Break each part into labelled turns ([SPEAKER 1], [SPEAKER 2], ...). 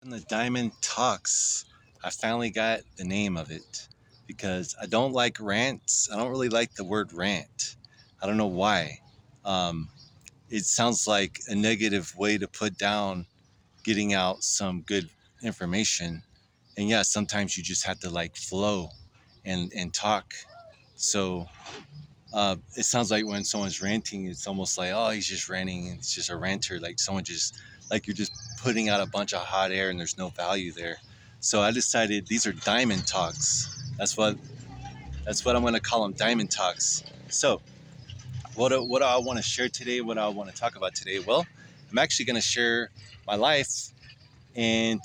[SPEAKER 1] And the Diamond Talks. I finally got the name of it because I don't like rants. I don't really like the word rant. I don't know why. Um, it sounds like a negative way to put down getting out some good information. And yeah, sometimes you just have to like flow and talk. So it sounds like when someone's ranting, it's almost like, oh, he's just ranting. And it's just a ranter. Like someone just, like you're just putting out a bunch of hot air and there's no value there. So I decided these are diamond talks. That's what I'm going to call them, diamond talks. So what do I want to share today? What do I want to talk about today? Well, I'm actually going to share my life and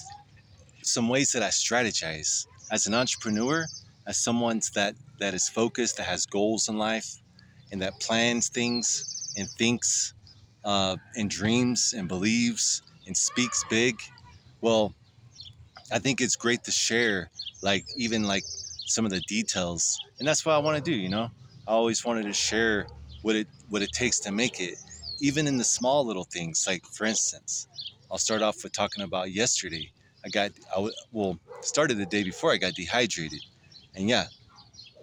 [SPEAKER 1] some ways that I strategize as an entrepreneur, as someone that is focused, that has goals in life, and that plans things and thinks and dreams and believes and speaks big. Well, I think it's great to share, like even like some of the details, and that's what I want to do. I always wanted to share what it takes to make it, even in the small little things. Like for instance, I'll start off with talking about yesterday. Started the day before I got dehydrated, and yeah,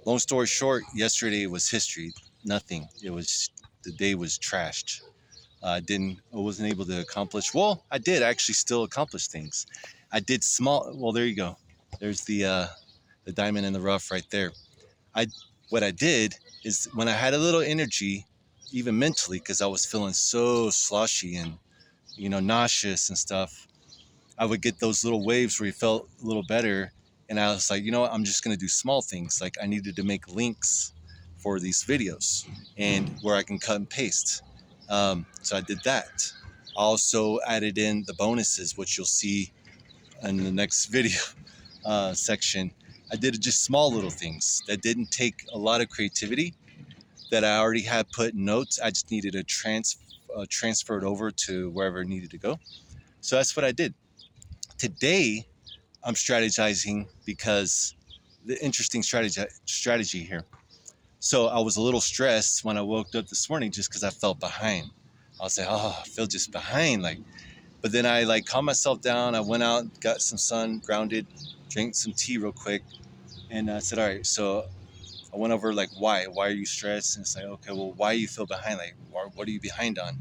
[SPEAKER 1] long story short, yesterday was history. Nothing. The day was trashed. I wasn't able to accomplish. Well, I did actually still accomplish things. I did small. Well, there you go. There's the diamond in the rough right there. I What I did is when I had a little energy, even mentally, because I was feeling so sloshy and nauseous and stuff. I would get those little waves where you felt a little better, and I was like, you know what? I'm just gonna do small things. Like I needed to make links for these videos and where I can cut and paste. So I did that. I also added in the bonuses, which you'll see in the next video section. I did just small little things that didn't take a lot of creativity that I already had put in notes. I just needed to transfer it over to wherever it needed to go. So that's what I did. Today, I'm strategizing because the interesting strategy here. So I was a little stressed when I woke up this morning just because I felt behind. I was like, oh, I feel just behind. But then I like calmed myself down. I went out, got some sun, grounded, drank some tea real quick, and I said, all right. So I went over like why are you stressed? And it's like, okay, well, why do you feel behind? Like, what are you behind on?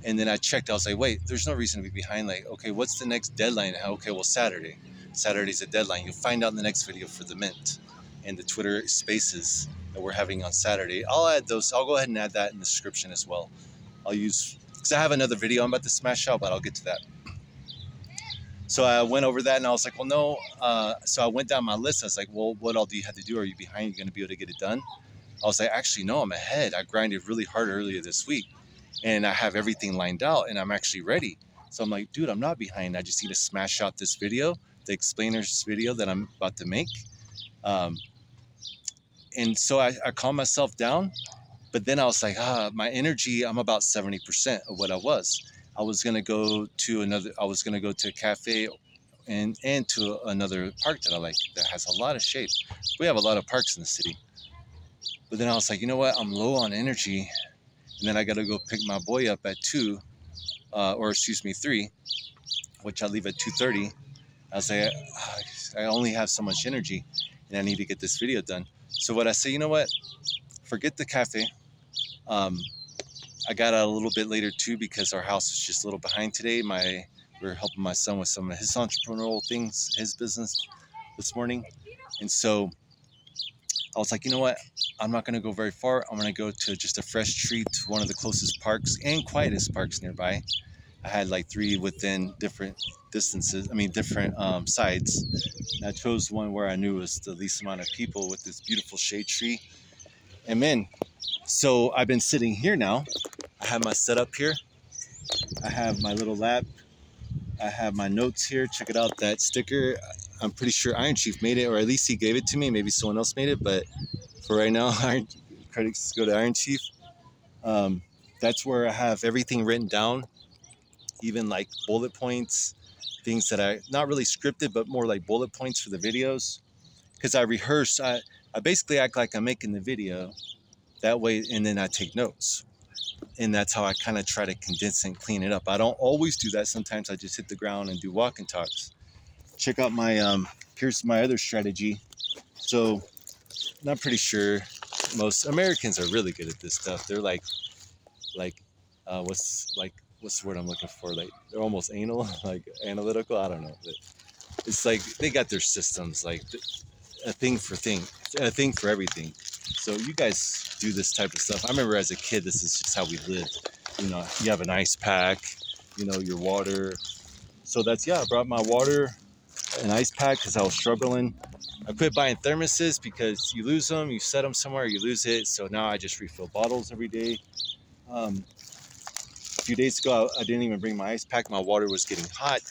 [SPEAKER 1] And then I checked. I was like, wait, there's no reason to be behind. Like, okay, what's the next deadline? Okay, well, Saturday. Saturday's a deadline. You'll find out in the next video for the Mint and the Twitter Spaces that we're having on Saturday. I'll add those. I'll go ahead and add that in the description as well. I'll use because I have another video I'm about to smash out, but I'll get to that. So I went over that and I was like, well, no. So I went down my list. I was like, well, what all do you have to do? Are you behind? Are you going to be able to get it done? I was like, actually, no, I'm ahead. I grinded really hard earlier this week and I have everything lined out and I'm actually ready. So I'm like, dude, I'm not behind. I just need to smash out this video, the explainers video that I'm about to make. Um, and so I calmed myself down, but then I was like, my energy, I'm about 70% of what I was. I was gonna go to a cafe and to another park that I like that has a lot of shade. We have a lot of parks in the city. But then I was like, you know what? I'm low on energy. And then I got to go pick my boy up at 2, or excuse me, 3, which I leave at 2:30. I was like, I only have so much energy and I need to get this video done. So what I say, you know what? Forget the cafe. Um, I got out a little bit later too because our house is just a little behind today. We're helping my son with some of his entrepreneurial things, his business this morning. And so I was like, you know what? I'm not going to go very far. I'm going to go to just a fresh treat to one of the closest parks and quietest parks nearby. I had like 3 within different distances. I mean, different sides. And I chose one where I knew was the least amount of people with this beautiful shade tree. And man, so I've been sitting here now. I have my setup here. I have my little lab. I have my notes here. Check it out. That sticker. I'm pretty sure Iron Chief made it, or at least he gave it to me. Maybe someone else made it, but for right now, credits go to Iron Chief. Um, that's where I have everything written down, even like bullet points, things that I not really scripted, but more like bullet points for the videos. Because I rehearse, I basically act like I'm making the video that way, and then I take notes. And that's how I kind of try to condense and clean it up. I don't always do that. Sometimes I just hit the ground and do walk and talks. check out my here's my other strategy. So I'm pretty sure most Americans are really good at this stuff. They're like what's the word I'm looking for? Like they're almost anal, like analytical. I don't know. But it's like they got their systems, like a thing for everything. So you guys do this type of stuff. I remember as a kid, this is just how we lived. You know, you have an ice pack, you know, your water. So that's, yeah, I brought my water, an ice pack because I was struggling. I quit buying thermoses because you lose them, you set them somewhere, you lose it. So now I just refill bottles every day. A few days ago, I didn't even bring my ice pack. My water was getting hot,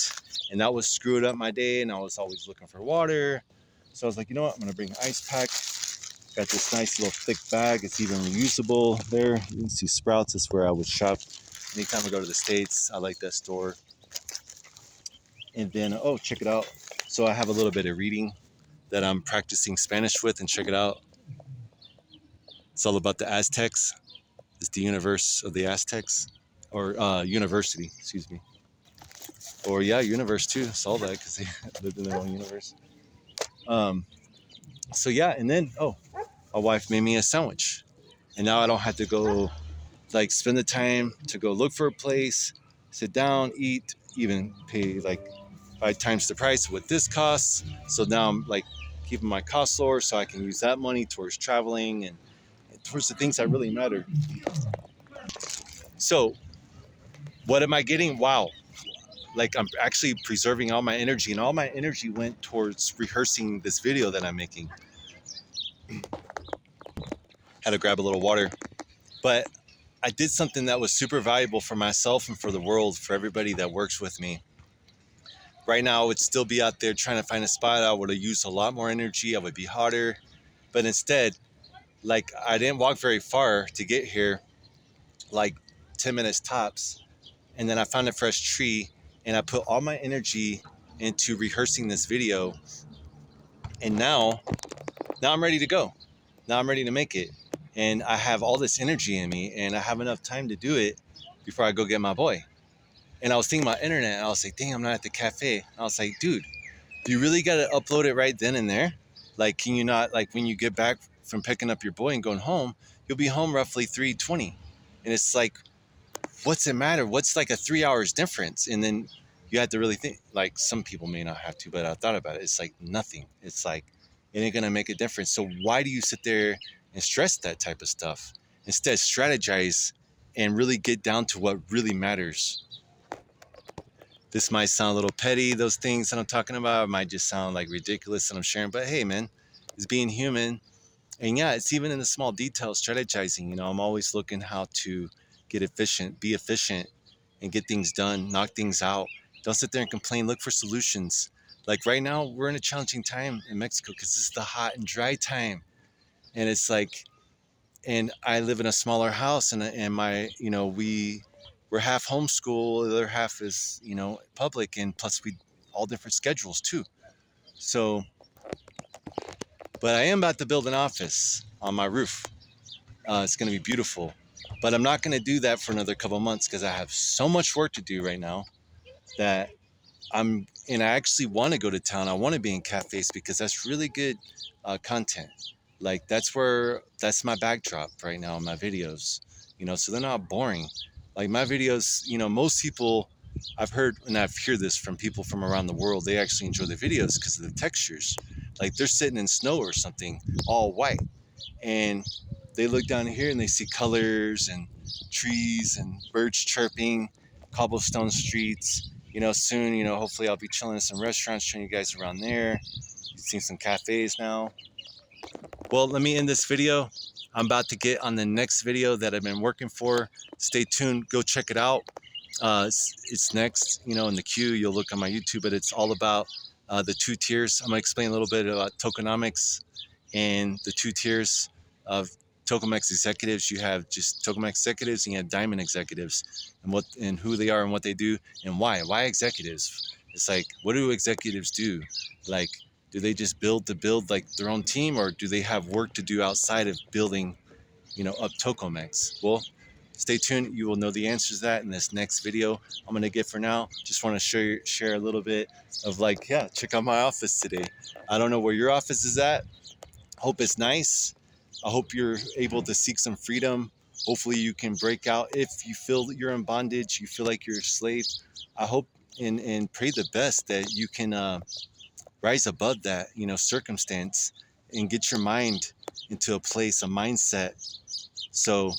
[SPEAKER 1] and that was screwing up my day. And I was always looking for water. So I was like, you know what? I'm gonna bring an ice pack. Got this nice little thick bag. It's even reusable. There, you can see Sprouts. That's where I would shop. Anytime I go to the States, I like that store. And then, oh, check it out. So I have a little bit of reading that I'm practicing Spanish with, and check it out. It's all about the Aztecs. It's the universe of the Aztecs, or university, excuse me. Or yeah, universe too. Saw that because they lived in their own universe. So yeah, and then my wife made me a sandwich, and now I don't have to go like spend the time to go look for a place, sit down, eat, even pay like 5 times the price of what this costs. So now I'm like keeping my costs lower, so I can use that money towards traveling and towards the things that really matter. So what am I getting? Wow. Like I'm actually preserving all my energy, and all my energy went towards rehearsing this video that I'm making. Had to grab a little water, but I did something that was super valuable for myself and for the world, for everybody that works with me. Right now, I would still be out there trying to find a spot. I would have used a lot more energy. I would be hotter, but instead, like I didn't walk very far to get here, like 10 minutes tops. And then I found a fresh tree, and I put all my energy into rehearsing this video. And now I'm ready to go. Now I'm ready to make it. And I have all this energy in me, and I have enough time to do it before I go get my boy. And I was thinking about internet, and I was like, dang, I'm not at the cafe. I was like, dude, do you really got to upload it right then and there? Like, can you not, like when you get back from picking up your boy and going home, you'll be home roughly 3:20. And it's like, what's it matter? What's like a 3 hours difference? And then you have to really think, like some people may not have to, but I thought about it. It's like nothing. It's like, it ain't going to make a difference. So why do you sit there and stress that type of stuff? Instead, strategize and really get down to what really matters. This might sound a little petty, those things that I'm talking about. It might just sound like ridiculous that I'm sharing, but hey, man, it's being human. And yeah, it's even in the small details, strategizing. You know, I'm always looking how to get efficient, be efficient, and get things done, knock things out. Don't sit there and complain. Look for solutions. Like right now, we're in a challenging time in Mexico because this is the hot and dry time. And it's like, and I live in a smaller house, and my, you know, we're half homeschool, the other half is, you know, public, and plus we all different schedules too. So, but I am about to build an office on my roof. It's going to be beautiful, but I'm not going to do that for another couple months because I have so much work to do right now that and I actually want to go to town. I want to be in cafes because that's really good content. Like that's my backdrop right now in my videos, you know, so they're not boring. Like my videos, you know, most people I've heard, and I've heard this from people from around the world, they actually enjoy the videos because of the textures. Like they're sitting in snow or something, all white, and they look down here and they see colors and trees and birds chirping, cobblestone streets. You know, soon, you know, hopefully I'll be chilling in some restaurants, showing you guys around there. You've seen some cafes now. Well, let me end this video. I'm about to get on the next video that I've been working for. Stay tuned. Go check it out. It's next, you know, in the queue. You'll look on my YouTube, but it's all about the 2 tiers. I'm going to explain a little bit about tokenomics and the 2 tiers of tokenomics executives. You have just tokenomics executives, and you have diamond executives, and who they are and what they do and why. Why executives? It's like, what do executives do? Like, do they just build like their own team, or do they have work to do outside of building, you know, up tokenomics? Well, Stay tuned. You will know the answers to that in this next video I'm going to get. For now, just want to share a little bit of, like, yeah, check out my office today. I don't know where your office is at. Hope it's nice. I hope you're able to seek some freedom. Hopefully you can break out. If you feel that you're in bondage, you feel like you're a slave, I hope and pray the best that you can rise above that, circumstance, and get your mind into a place, a mindset. So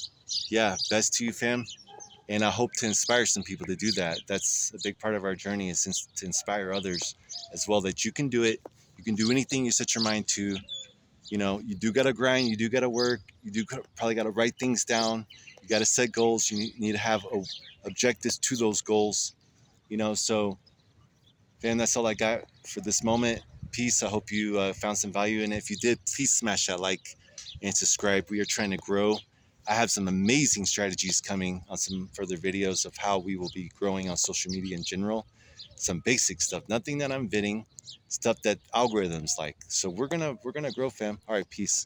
[SPEAKER 1] yeah, best to you, fam. And I hope to inspire some people to do that. That's a big part of our journey, is to inspire others as well, that you can do it. You can do anything you set your mind to. You do got to grind, you do got to work, you do probably got to write things down. You got to set goals. You need to have objectives to those goals. So, man, that's all I got for this moment. Peace. I hope you found some value in it. If you did, please smash that like and subscribe. We are trying to grow. I have some amazing strategies coming on some further videos of how we will be growing on social media in general. Some basic stuff, nothing that I'm bidding, stuff that algorithms like. So we're gonna grow, fam. All right, peace.